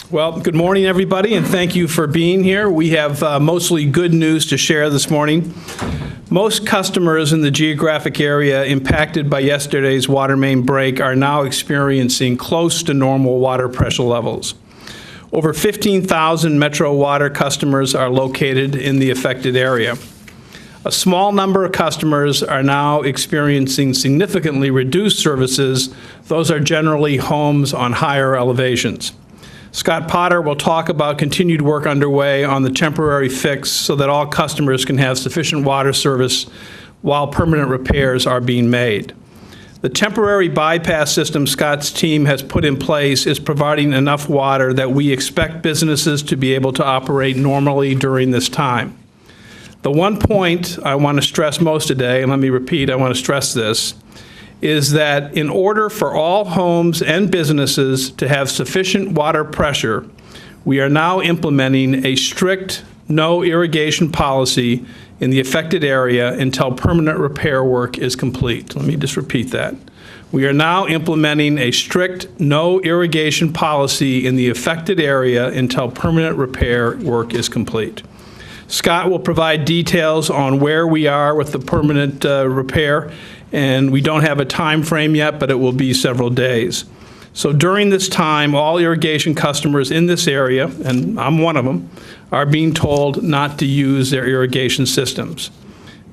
Well, good morning, everybody, and thank you for being here. We have mostly good news to share this morning. Most customers in the geographic area impacted by yesterday's water main break are now experiencing close to normal water pressure levels. Over 15,000 Metro Water customers are located in the affected area. A small number of customers are now experiencing significantly reduced services. Those are generally homes on higher elevations. Scott Potter will talk about continued work underway on the temporary fix so that all customers can have sufficient water service while permanent repairs are being made. The temporary bypass system Scott's team has put in place is providing enough water that we expect businesses to be able to operate normally during this time. The one point I want to stress most today, and let me repeat, I want to stress this, is that in order for all homes and businesses to have sufficient water pressure, we are now implementing a strict no irrigation policy in the affected area until permanent repair work is complete. Let me just repeat that. We are now implementing a strict no irrigation policy in the affected area until permanent repair work is complete. Scott will provide details on where we are with the permanent repair, and we don't have a time frame yet, but it will be several days. So during this time, all irrigation customers in this area, and I'm one of them, are being told not to use their irrigation systems.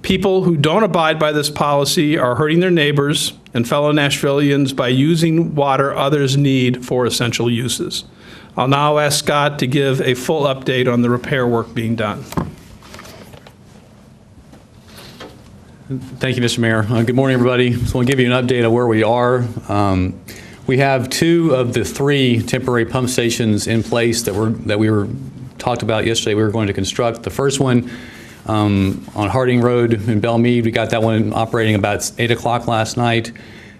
People who don't abide by this policy are hurting their neighbors and fellow Nashvillians by using water others need for essential uses. I'll now ask Scott to give a full update on the repair work being done. Thank you, Mr. Mayor. Good morning, everybody. So I want to give you an update of where we are. We have 2 of the 3 temporary pump stations in place that we were talked about yesterday. We were going to construct. The first one on Harding Road in Belmead, we got that one operating about 8 o'clock last night.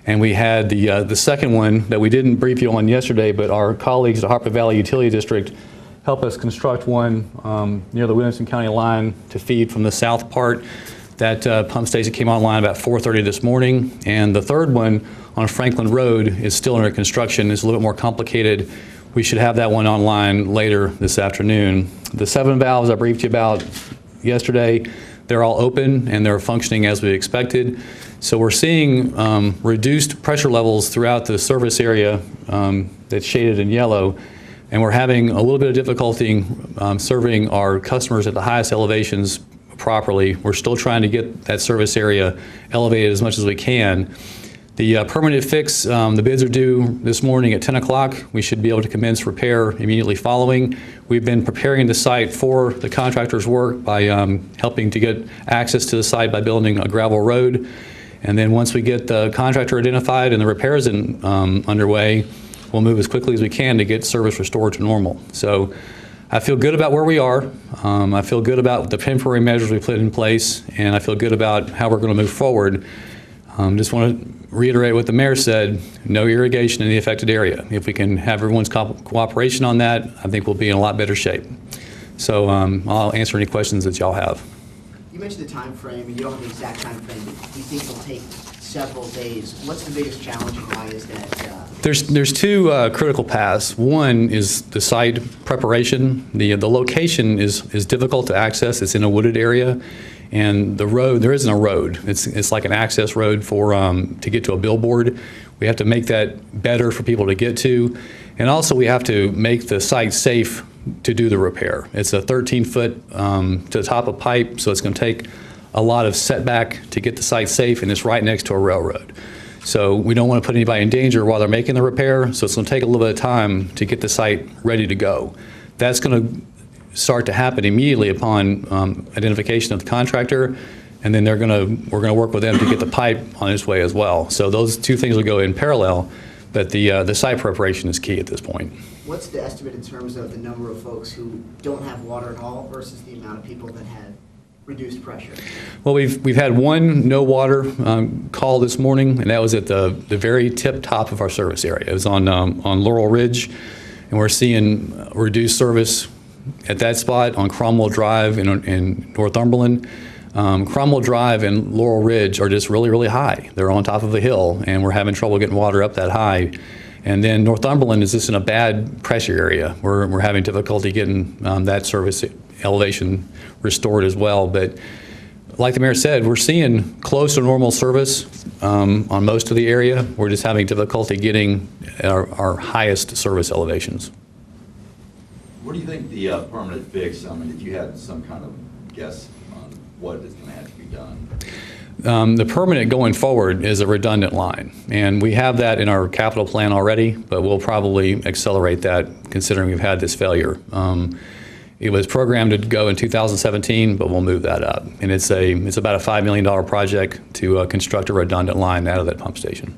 And we had the second one that we didn't brief you on yesterday, but our colleagues at Harpeth Valley Utility District helped us construct one near the Williamson County line to feed from the south part. That pump station came online about 4:30 this morning, and the third one on Franklin Road is still under construction. It's a little bit more complicated. We should have that one online later this afternoon. The 7 valves I briefed you about yesterday, they're all open and they're functioning as we expected. So we're seeing reduced pressure levels throughout the service area that's shaded in yellow, and we're having a little bit of difficulty serving our customers at the highest elevations properly. We're still trying to get that service area elevated as much as we can. The permanent fix, the bids are due this morning at 10 o'clock. We should be able to commence repair immediately following. We've been preparing the site for the contractor's work by helping to get access to the site by building a gravel road. And then once we get the contractor identified and the repairs underway, we'll move as quickly as we can to get service restored to normal. So I feel good about where we are. I feel good about the temporary measures we put in place, and I feel good about how we're going to move forward. Just want to reiterate what the mayor said, no irrigation in the affected area. If we can have everyone's cooperation on that, I think we'll be in a lot better shape. So I'll answer any questions that y'all have. You mentioned the time frame, and you don't have the exact time frame, but you think it'll take several days. What's the biggest challenge, and why is that? There's 2 critical paths. One is the site preparation. The location is difficult to access. It's in a wooded area, and the road, there isn't a road. It's like an access road for to get to a billboard. We have to make that better for people to get to, and also we have to make the site safe to do the repair. It's a 13-foot to the top of pipe, so it's going to take a lot of setback to get the site safe, and it's right next to a railroad. So we don't want to put anybody in danger while they're making the repair, so it's going to take a little bit of time to get the site ready to go. That's going to start to happen immediately upon identification of the contractor, and then we're going to work with them to get the pipe on its way as well. So those 2 things will go in parallel, but the site preparation is key at this point. What's the estimate in terms of the number of folks who don't have water at all versus the amount of people that had reduced pressure? Well, we've had 1 no water call this morning, and that was at the very tip top of our service area. It was on Laurel Ridge, and we're seeing reduced service at that spot on Cromwell Drive in Northumberland. Cromwell Drive and Laurel Ridge are just really, really high. They're on top of a hill, and we're having trouble getting water up that high. And then Northumberland is just in a bad pressure area. We're having difficulty getting that service elevation restored as well. But like the mayor said, we're seeing close to normal service on most of the area. We're just having difficulty getting our highest service elevations. What do you think the permanent fix, I mean, if you had some kind of guess on what is going to have to be done? The permanent going forward is a redundant line, and we have that in our capital plan already, but we'll probably accelerate that considering we've had this failure. It was programmed to go in 2017, but we'll move that up. And it's about a $5 million project to construct a redundant line out of that pump station.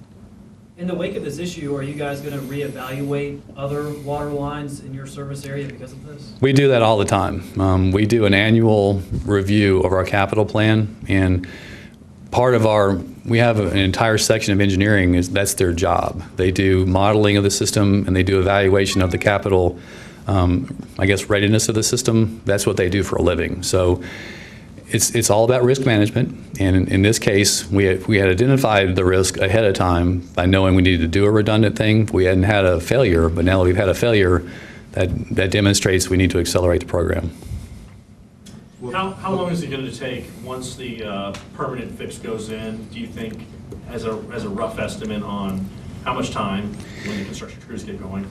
In the wake of this issue, are you guys going to reevaluate other water lines in your service area because of this? We do that all the time. We do an annual review of our capital plan, and we have an entire section of engineering, that's their job. They do modeling of the system and they do evaluation of the capital, readiness of the system. That's what they do for a living. So it's all about risk management. And in this case, we had identified the risk ahead of time by knowing we needed to do a redundant thing. We hadn't had a failure, but now that we've had a failure, that demonstrates we need to accelerate the program. How long is it going to take once the permanent fix goes in, do you think, as a rough estimate on how much time when the construction crews get going?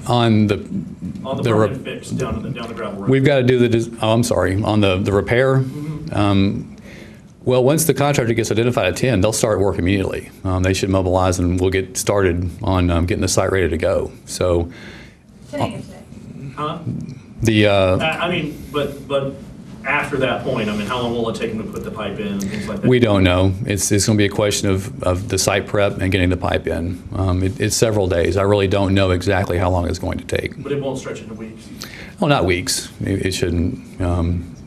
On the permanent fix down the gravel road? We've got to do on the repair. Well, once the contractor gets identified at 10, they'll start work immediately. They should mobilize and we'll get started on getting the site ready to go. So, Today. Huh? the But after that point, I mean, how long will it take them to put the pipe in and things like that? we don't know. It's going to be a question of the site prep and getting the pipe in. It's several days. I really don't know exactly how long it's going to take. But it won't stretch into weeks? Well, not weeks. It shouldn't.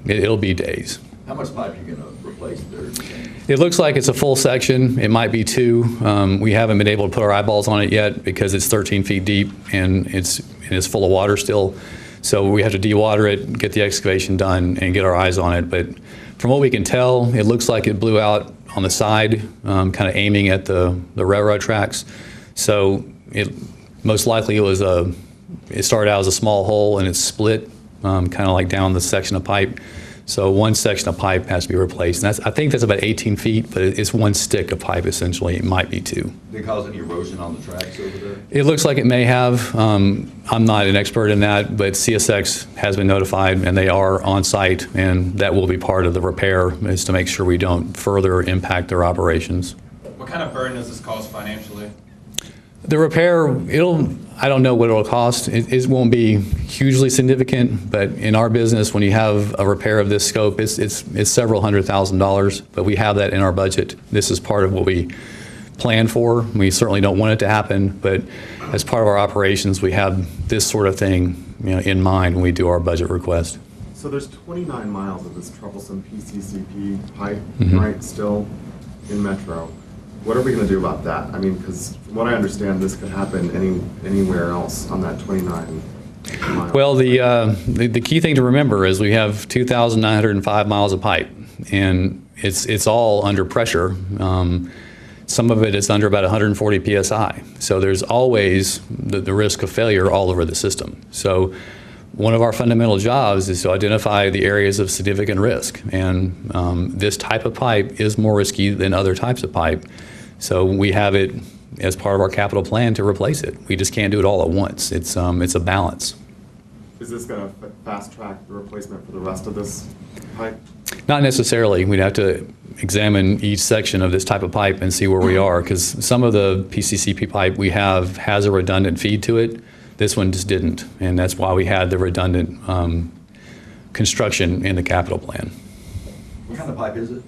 It'll be days. How much pipe are you going to replace there? It looks like it's a full section. It might be 2. We haven't been able to put our eyeballs on it yet because it's 13 feet deep and it's full of water still. So we have to dewater it, get the excavation done, and get our eyes on it. But from what we can tell, it looks like it blew out on the side, kind of aiming at the railroad tracks. So most likely it started out as a small hole and it's split, kind of like down the section of pipe. So one section of pipe has to be replaced. And I think that's about 18 feet, but it's one stick of pipe essentially. It might be 2. Did it cause any erosion on the tracks over there? It looks like it may have. I'm not an expert in that, but CSX has been notified and they are on site, and that will be part of the repair, is to make sure we don't further impact their operations. What kind of burden does this cause financially? The repair, I don't know what it'll cost. It won't be hugely significant, but in our business, when you have a repair of this scope, it's several $100,000, but we have that in our budget. This is part of what we plan for. We certainly don't want it to happen, but as part of our operations, we have this sort of thing, in mind when we do our budget request. So there's 29 miles of this troublesome PCCP pipe, Mm-hmm. right, still in Metro. What are we going to do about that? I mean, because from what I understand, this could happen anywhere else on that 29 miles. Well, the key thing to remember is we have 2,905 miles of pipe, and it's all under pressure. Some of it is under about 140 psi. So there's always the risk of failure all over the system. So one of our fundamental jobs is to identify the areas of significant risk, and this type of pipe is more risky than other types of pipe. So we have it as part of our capital plan to replace it. We just can't do it all at once. It's a balance. Is this going to fast track the replacement for the rest of this pipe? Not necessarily. We'd have to examine each section of this type of pipe and see where we are, because some of the PCCP pipe we have has a redundant feed to it. This one just didn't, and that's why we had the redundant construction in the capital plan. What kind of pipe is it?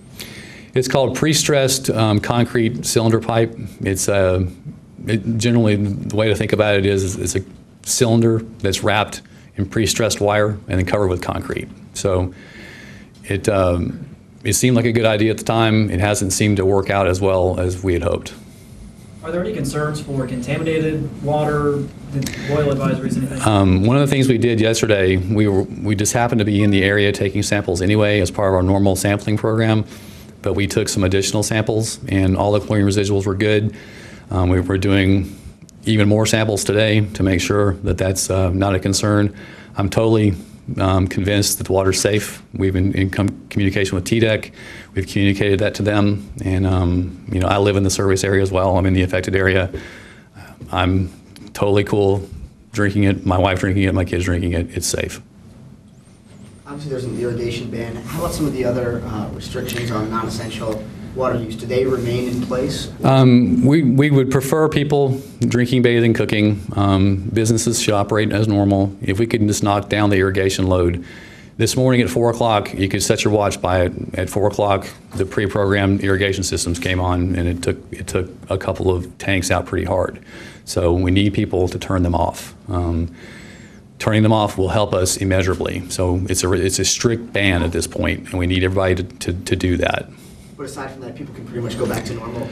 It's called pre-stressed concrete cylinder pipe. It's generally, the way to think about it is it's a cylinder that's wrapped in pre-stressed wire and then covered with concrete. So it seemed like a good idea at the time. It hasn't seemed to work out as well as we had hoped. Are there any concerns for contaminated water, oil advisories, anything? One of the things we did yesterday, we just happened to be in the area taking samples anyway as part of our normal sampling program, but we took some additional samples and all the chlorine residuals were good. We were doing even more samples today to make sure that that's not a concern. I'm totally convinced that the water's safe. We've been in communication with TDEC. We've communicated that to them. And, I live in the service area as well. I'm in the affected area. I'm totally cool drinking it, my wife drinking it, my kids drinking it. It's safe. Obviously, there's an irrigation ban. How about some of the other restrictions on non-essential water use? Do they remain in place? We would prefer people drinking, bathing, cooking. Businesses should operate as normal. If we could just knock down the irrigation load. This morning at 4 o'clock, you could set your watch by it. At 4 o'clock, the pre-programmed irrigation systems came on, and it took a couple of tanks out pretty hard. So we need people to turn them off. Turning them off will help us immeasurably. So it's a strict ban at this point, and we need everybody to do that. But aside from that, people can pretty much go back to normal.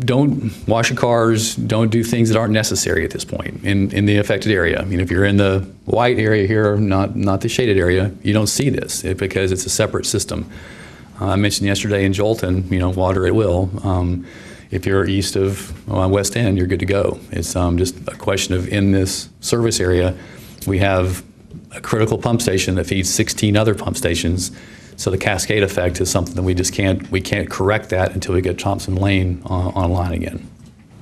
Don't wash your cars, don't do things that aren't necessary at this point in the affected area. If you're in the white area here, not the shaded area, you don't see this because it's a separate system. I mentioned yesterday in Jolton, water at will. If you're east of West End, you're good to go. It's just a question of in this service area, we have a critical pump station that feeds 16 other pump stations. So the cascade effect is something that we can't correct that until we get Thompson Lane online again.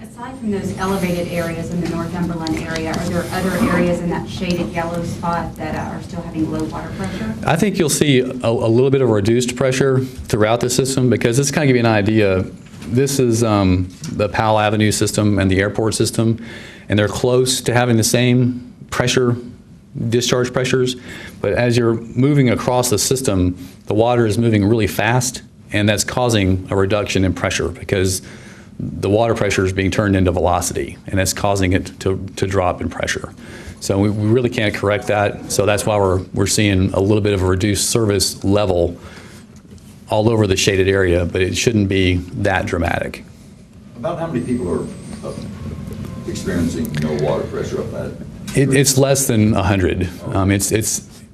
Aside from those elevated areas in the Northumberland area, are there other areas in that shaded yellow spot that are still having low water pressure? I think you'll see a little bit of reduced pressure throughout the system because this kind of give you an idea. This is the Powell Avenue system and the airport system, and they're close to having the same pressure, discharge pressures, but as you're moving across the system, the water is moving really fast, and that's causing a reduction in pressure because the water pressure is being turned into velocity, and that's causing it to drop in pressure. So we really can't correct that, so that's why we're seeing a little bit of a reduced service level all over the shaded area, but it shouldn't be that dramatic. About how many people are experiencing no water pressure up that? It's less than 100.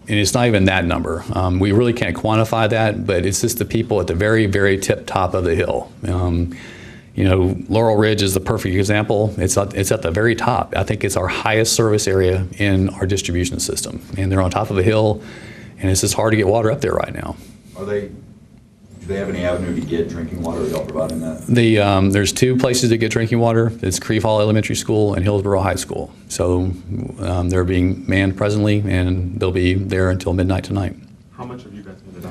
It's not even that number. We really can't quantify that, but it's just the people at the very, very tip top of the hill. Laurel Ridge is the perfect example. It's at the very top. I think it's our highest service area in our distribution system, and they're on top of a hill, and it's just hard to get water up there right now. Do they have any avenue to get drinking water? Are y'all providing that? There's 2 places to get drinking water. It's Creve Hall Elementary School and Hillsborough High School. So they're being manned presently, and they'll be there until midnight tonight. How much have you guys handed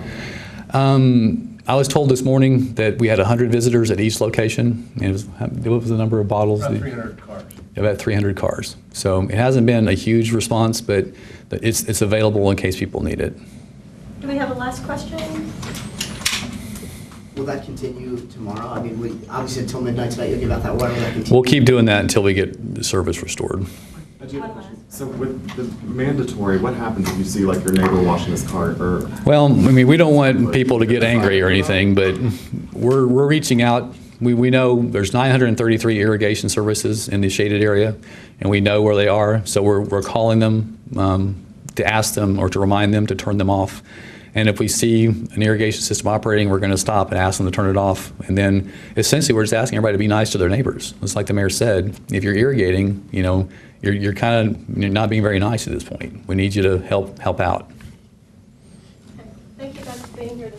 out? I was told this morning that we had 100 visitors at each location. What was the number of bottles? About 300 cars. About 300 cars. So it hasn't been a huge response, but it's available in case people need it. Do we have a last question? Will that continue tomorrow? Obviously until midnight tonight, you'll give out that water. Will that continue? We'll keep doing that until we get the service restored. So with the mandatory, what happens if you see like your neighbor washing his car or? Well, we don't want people to get angry or anything, but we're reaching out. We know there's 933 irrigation services in the shaded area, and we know where they are. So we're calling them to ask them or to remind them to turn them off. And if we see an irrigation system operating, we're going to stop and ask them to turn it off. And then essentially we're just asking everybody to be nice to their neighbors. It's like the mayor said, if you're irrigating, you're kind of not being very nice at this point. We need you to help out. Okay. Thank you guys for being here this